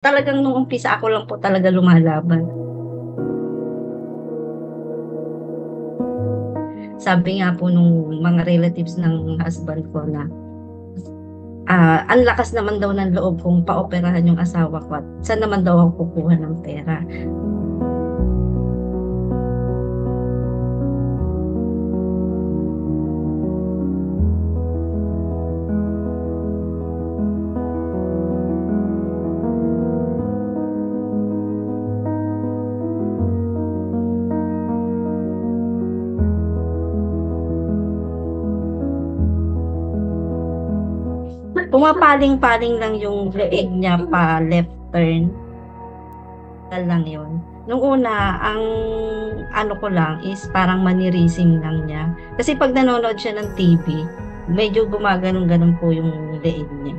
Talagang nung umpisa ako lang po talaga lumalaban. Sabi nga po nung mga relatives ng husband ko na, ang lakas naman daw ng loob kong paoperahan yung asawa ko at saan naman daw ako kukuha ng pera. Pumapaling-paling lang yung leeg niya pa left turn, lang yun. Nung una ang ano ko lang is parang manirising lang niya. Kasi 'pag nanonood siya ng TV, medyo gumaganon-ganon po yung leeg niya.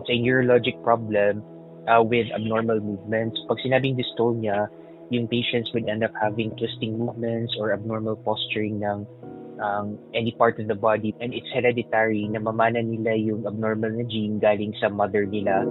It's a neurologic problem with abnormal movements. Pag sinabing dystonia, yung patients will end up having twisting movements or abnormal posturing ng any part of the body, and it's hereditary na mamana nila yung abnormal na gene galing sa mother nila.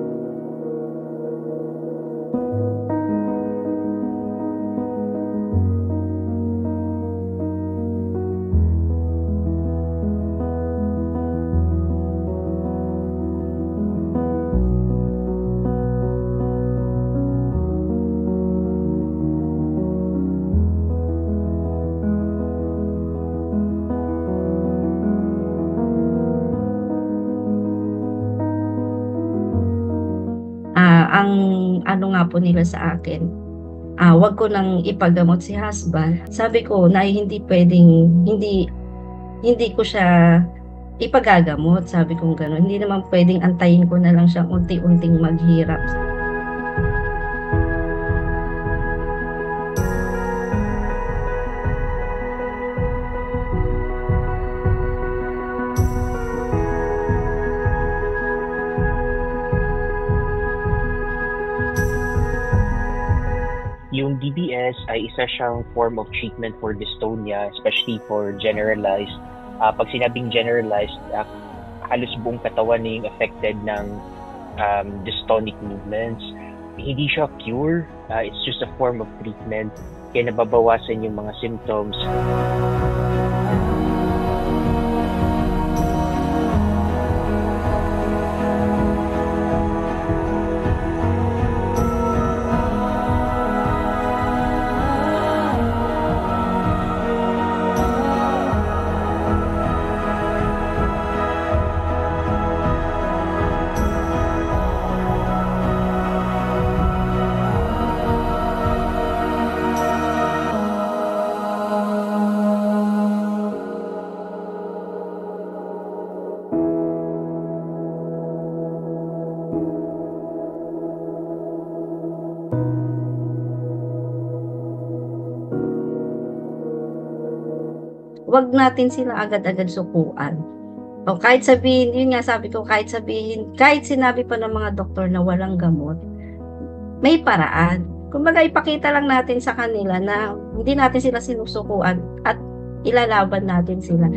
Ang ano nga po nila sa akin, wag ko nang ipagamot si husband. Sabi ko na hindi puwedeng hindi ko siya ipagagamot, sabi kong gano'n. Hindi naman puwedeng antayin ko na lang siyang unti-unting maghirap. Yung DBS ay isa siyang form of treatment for dystonia, especially for generalized. Pag sinabing generalized, halos buong katawan na yung affected ng dystonic movements. Hindi siya cure, it's just a form of treatment, kaya nababawasan yung mga symptoms. Wag natin sila agad-agad sukuan. O kahit sabihin, yun nga sabi ko, kahit sinabi pa ng mga doktor na walang gamot, may paraan. Kumbaga ipakita lang natin sa kanila na hindi natin sila sinusukuan at ilalaban natin sila.